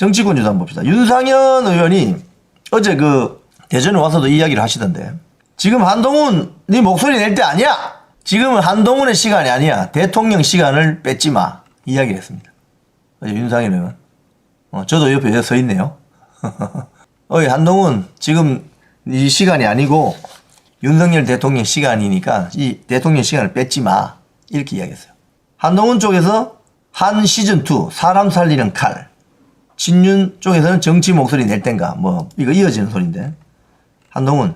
정치권주도 한번 봅시다. 윤상현 의원이 어제 그 대전에 와서도 이야기를 하시던데, 지금 한동훈 네 목소리 낼 때 아니야. 지금은 한동훈의 시간이 아니야. 대통령 시간을 뺏지 마. 이야기를 했습니다. 어제 윤상현 의원. 저도 옆에 서 있네요. 어이 한동훈, 지금 이 시간이 아니고 윤석열 대통령 시간이니까 이 대통령 시간을 뺏지 마. 이렇게 이야기했어요. 한동훈 쪽에서 한 시즌2 사람 살리는 칼, 친윤 쪽에서는 정치 목소리 낼 땐가, 뭐 이거 이어지는 소리인데, 한동훈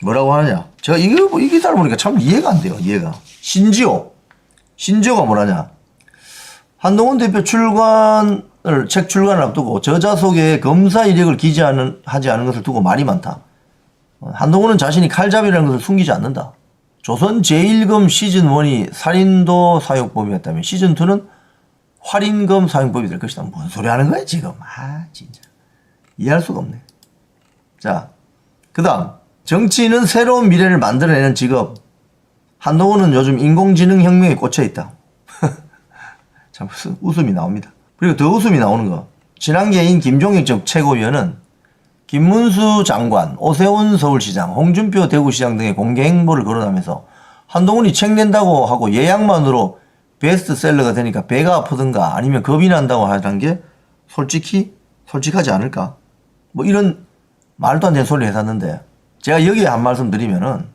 뭐라고 하느냐. 제가 이 기사를 보니까 참 이해가 안 돼요. 이해가. 신지호가 뭐라냐. 한동훈 대표 책 출간을 앞두고 저자 속에 검사 이력을 하지 않은 것을 두고 말이 많다. 한동훈은 자신이 칼잡이라는 것을 숨기지 않는다. 조선 제1검 시즌1이 살인도 사용법이었다면 시즌2는 활인검 사용법이 될 것이다. 뭔 소리 하는 거야 지금. 진짜 이해할 수가 없네. 자, 그 다음, 정치인은 새로운 미래를 만들어내는 직업. 한동훈은 요즘 인공지능 혁명에 꽂혀있다. 참 웃음이 나옵니다. 그리고 더 웃음이 나오는 거, 친한계인 김종혁 전 최고위원은 김문수 장관, 오세훈 서울시장, 홍준표 대구시장 등의 공개 행보를 거론하면서 한동훈이 책 낸다고 하고 예약만으로 베스트셀러가 되니까 배가 아프든가 아니면 겁이 난다고 하는 게 솔직하지 않을까? 뭐 이런 말도 안 되는 소리를 해놨는데, 제가 여기에 한 말씀 드리면은,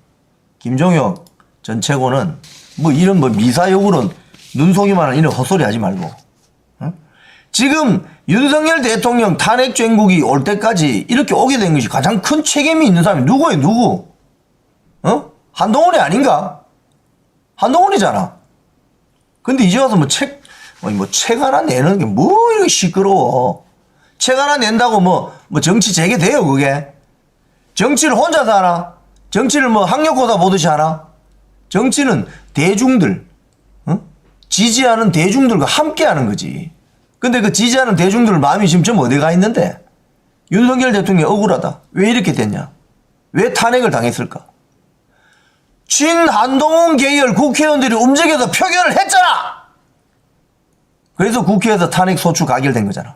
김종혁 전 최고는 뭐 이런 뭐 미사여구론 눈속이만한 이런 헛소리 하지 말고, 지금 윤석열 대통령 탄핵 정국이 올 때까지 이렇게 오게 된 것이 가장 큰 책임이 있는 사람이 누구예요? 누구? 한동훈이 아닌가? 한동훈이잖아. 근데 이제 와서 책 하나 내는 게 뭐 이렇게 시끄러워. 책 하나 낸다고 뭐 정치 재개돼요, 그게? 정치를 혼자서 하나? 정치를 뭐 학력고사 보듯이 하나? 정치는 대중들, 지지하는 대중들과 함께 하는 거지. 근데 그 지지하는 대중들 마음이 지금 좀 어디 가 있는데, 윤석열 대통령이 억울하다. 왜 이렇게 됐냐? 왜 탄핵을 당했을까? 친한동훈 계열 국회의원들이 움직여서 표결을 했잖아! 그래서 국회에서 탄핵 소추 가결된 거잖아.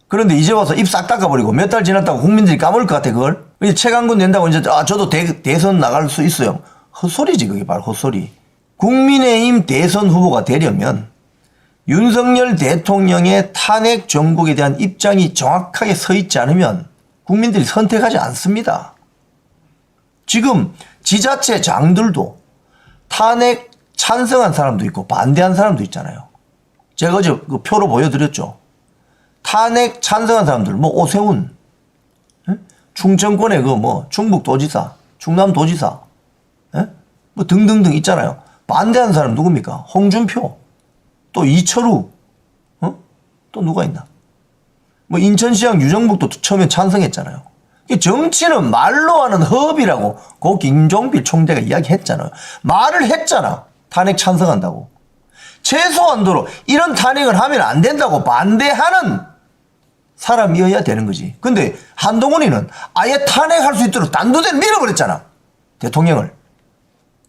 그런데 이제 와서 입 싹 닦아버리고 몇 달 지났다고 국민들이 까먹을 것 같아, 그걸? 이제 책 한 권 낸다고 이제, 저도 대선 나갈 수 있어요. 헛소리지, 그게 바로 헛소리. 국민의힘 대선 후보가 되려면 윤석열 대통령의 탄핵 정국에 대한 입장이 정확하게 서 있지 않으면 국민들이 선택하지 않습니다. 지금 지자체 장들도 탄핵 찬성한 사람도 있고 반대한 사람도 있잖아요. 제가 어제 그 표로 보여드렸죠. 탄핵 찬성한 사람들, 뭐 오세훈, 충청권의 충북도지사, 충남도지사, 뭐 등등등 있잖아요. 반대한 사람 누굽니까? 홍준표, 또 이철우, 또 누가 있나? 뭐 인천시장 유정북도 처음에 찬성했잖아요. 정치는 말로 하는 허업이라고 고 김종필 총재가 이야기했잖아요. 말을 했잖아. 탄핵 찬성한다고. 최소한도로 이런 탄핵을 하면 안 된다고 반대하는 사람이어야 되는 거지. 근데 한동훈이는 아예 탄핵할 수 있도록 단도대로 밀어버렸잖아, 대통령을.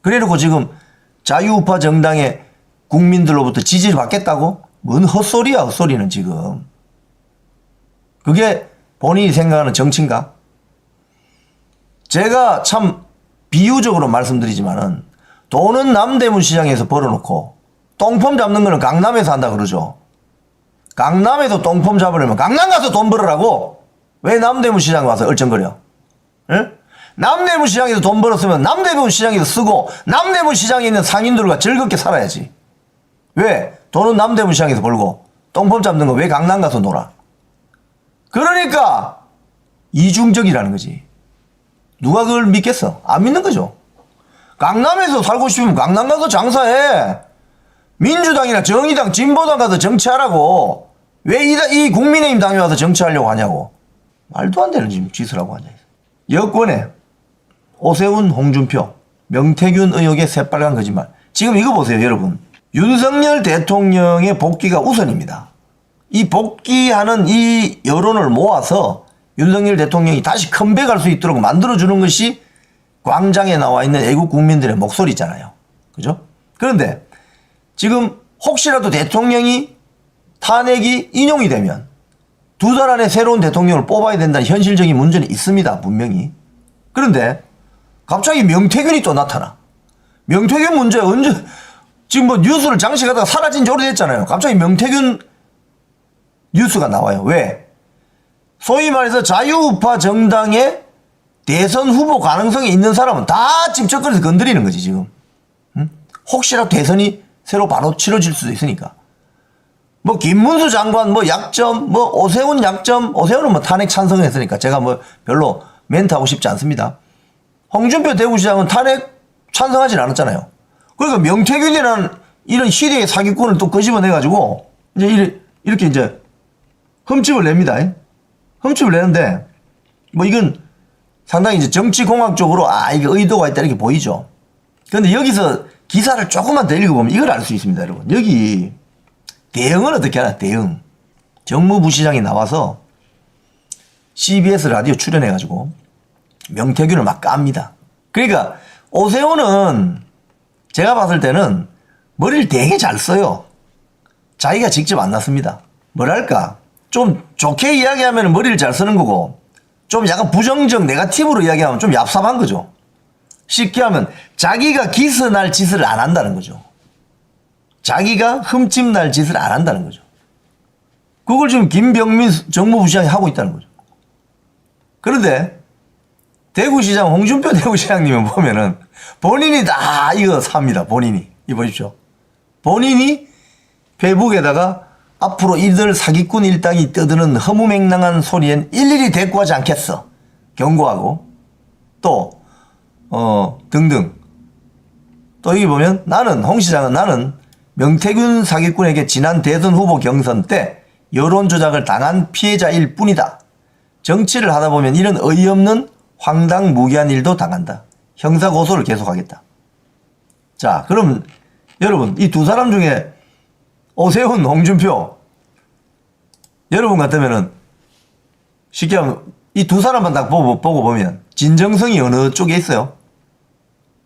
그래놓고 지금 자유우파 정당의 국민들로부터 지지를 받겠다고? 뭔 헛소리야, 헛소리는 지금. 그게 본인이 생각하는 정치인가? 제가 참 비유적으로 말씀드리지만은, 돈은 남대문 시장에서 벌어놓고 똥폼 잡는 거는 강남에서 한다 그러죠. 강남에서 똥폼 잡으려면 강남 가서 돈 벌으라고. 왜 남대문 시장에 와서 얼쩡거려? 응? 남대문 시장에서 돈 벌었으면 남대문 시장에서 쓰고 남대문 시장에 있는 상인들과 즐겁게 살아야지. 왜? 돈은 남대문 시장에서 벌고 똥폼 잡는 거 왜 강남 가서 놀아? 그러니까 이중적이라는 거지. 누가 그걸 믿겠어? 안 믿는 거죠. 강남에서 살고 싶으면 강남 가서 장사해. 민주당이나 정의당, 진보당 가서 정치하라고. 왜 이 국민의힘 당에 와서 정치하려고 하냐고. 말도 안 되는 짓을 하고 앉아있어. 여권에 오세훈, 홍준표, 명태균 의혹의 새빨간 거짓말. 지금 이거 보세요, 여러분. 윤석열 대통령의 복귀가 우선입니다. 이 복귀하는 이 여론을 모아서 윤석열 대통령이 다시 컴백할 수 있도록 만들어주는 것이 광장에 나와 있는 애국 국민들의 목소리잖아요. 그죠? 그런데 지금 혹시라도 대통령이 탄핵이 인용이 되면 두 달 안에 새로운 대통령을 뽑아야 된다는 현실적인 문제는 있습니다. 분명히. 그런데 갑자기 명태균이 또 나타나. 명태균 문제 언제 지금 뭐 뉴스를 장식하다가 사라진 지 오래됐잖아요. 갑자기 명태균 뉴스가 나와요. 왜? 소위 말해서 자유우파 정당의 대선 후보 가능성이 있는 사람은 다 집적거려서 건드리는 거지 지금. 응? 혹시라도 대선이 새로 바로 치러질 수도 있으니까. 뭐 김문수 장관 뭐 약점, 뭐 오세훈 약점, 오세훈은 뭐 탄핵 찬성을 했으니까 제가 뭐 별로 멘트하고 싶지 않습니다. 홍준표 대구시장은 탄핵 찬성하진 않았잖아요. 그러니까 명태균이라는 이런 시대의 사기꾼을 또 끄집어내가지고 이제 이렇게 이제 흠집을 냅니다. 흠집을 내는데 뭐 이건 상당히 이제 정치공학적으로 이게 의도가 있다 이렇게 보이죠. 그런데 여기서 기사를 조금만 더 읽어보면 이걸 알 수 있습니다, 여러분. 여기 대응은 어떻게 하나, 대응. 정무부시장이 나와서 CBS 라디오 출연해가지고 명태균을 막 깝니다. 그러니까 오세훈은 제가 봤을 때는 머리를 되게 잘 써요. 자기가 직접 안 났습니다. 뭐랄까 좀 좋게 이야기하면 머리를 잘 쓰는 거고 좀 약간 부정적 네거티브로 이야기하면 좀 얍삽한 거죠. 쉽게 하면 자기가 기스날 짓을 안 한다는 거죠. 자기가 흠집 날 짓을 안 한다는 거죠. 그걸 지금 김병민 정무부시장이 하고 있다는 거죠. 그런데 대구시장 홍준표 대구시장님은 보면은 본인이 다 이거 삽니다. 본인이. 이거 보십시오. 본인이 페이북에다가 앞으로 이들 사기꾼 일당이 떠드는 허무맹랑한 소리엔 일일이 대꾸하지 않겠어. 경고하고 또 등등. 또 여기 보면 홍 시장은 나는 명태균 사기꾼에게 지난 대선 후보 경선 때 여론 조작을 당한 피해자일 뿐이다. 정치를 하다 보면 이런 어이없는 황당무계한 일도 당한다. 형사고소를 계속하겠다. 자, 그럼 여러분 이 두 사람 중에 오세훈, 홍준표 여러분 같으면은 쉽게 하면 이 두 사람만 딱 보고 보면 진정성이 어느 쪽에 있어요?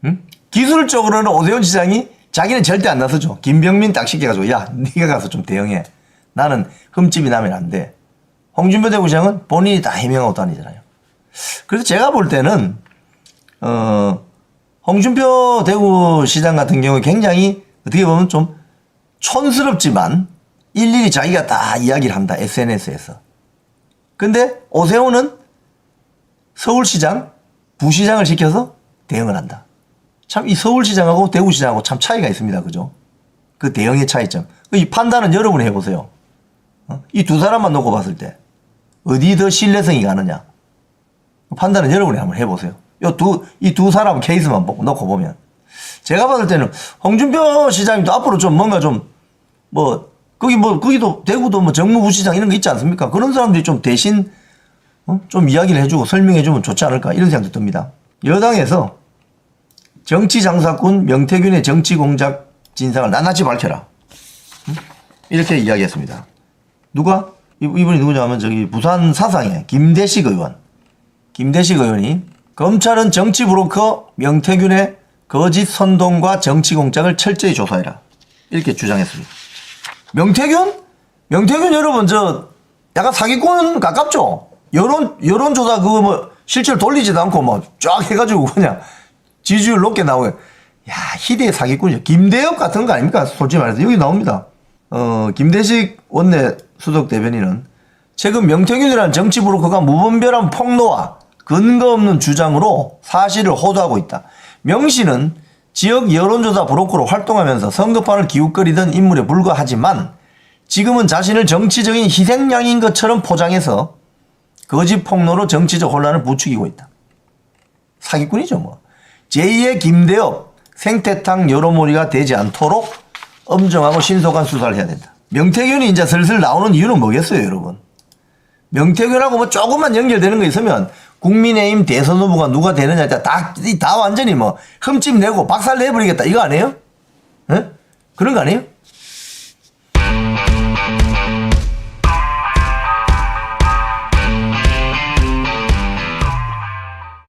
응? 기술적으로는 오세훈 시장이 자기는 절대 안 나서죠. 김병민 딱 시켜가지고 야 네가 가서 좀 대응해. 나는 흠집이 나면 안 돼. 홍준표 대구시장은 본인이 다 해명하고 다니잖아요. 그래서 제가 볼 때는 홍준표 대구시장 같은 경우에 굉장히 어떻게 보면 좀 촌스럽지만 일일이 자기가 다 이야기를 한다. SNS에서. 근데 오세훈은 서울시장, 부시장을 시켜서 대응을 한다. 참 이 서울시장하고 대구시장하고 참 차이가 있습니다. 그죠? 그 대응의 차이점. 이 판단은 여러분이 해보세요. 이 두 사람만 놓고 봤을 때 어디 더 신뢰성이 가느냐. 판단은 여러분이 한번 해보세요. 이 두 사람 케이스만 놓고 보면. 제가 봤을 때는 홍준표 시장님도 앞으로 좀 뭔가 좀 거기도 대구도 뭐 정무부시장 이런 거 있지 않습니까? 그런 사람들이 좀 대신 좀 이야기를 해주고 설명해주면 좋지 않을까 이런 생각도 듭니다. 여당에서 정치장사꾼 명태균의 정치공작 진상을 낱낱이 밝혀라. 이렇게 이야기했습니다. 누가? 이분이 누구냐 하면 저기 부산 사상의 김대식 의원. 김대식 의원이 검찰은 정치 브로커 명태균의 거짓 선동과 정치 공작을 철저히 조사해라. 이렇게 주장했습니다. 명태균 여러분 약간 사기꾼 가깝죠? 여론조사 그거 뭐 실제로 돌리지도 않고 뭐 쫙 해가지고 그냥 지지율 높게 나오게. 야, 희대의 사기꾼이죠. 김대엽 같은 거 아닙니까? 솔직히 말해서 여기 나옵니다. 김대식 원내 수석 대변인은 최근 명태균이라는 정치 브로커가 무분별한 폭로와 근거 없는 주장으로 사실을 호도하고 있다. 명 씨는 지역 여론조사 브로커로 활동하면서 선거판을 기웃거리던 인물에 불과하지만 지금은 자신을 정치적인 희생양인 것처럼 포장해서 거짓 폭로로 정치적 혼란을 부추기고 있다. 사기꾼이죠 뭐. 제2의 김대엽 생태탕 여론몰이가 되지 않도록 엄정하고 신속한 수사를 해야 된다. 명태균이 이제 슬슬 나오는 이유는 뭐겠어요 여러분. 명태균하고 뭐 조금만 연결되는 거 있으면 국민의힘 대선 후보가 누가 되느냐 다 완전히 뭐 흠집 내고 박살 내버리겠다 이거 아니에요? 에? 그런 거 아니에요?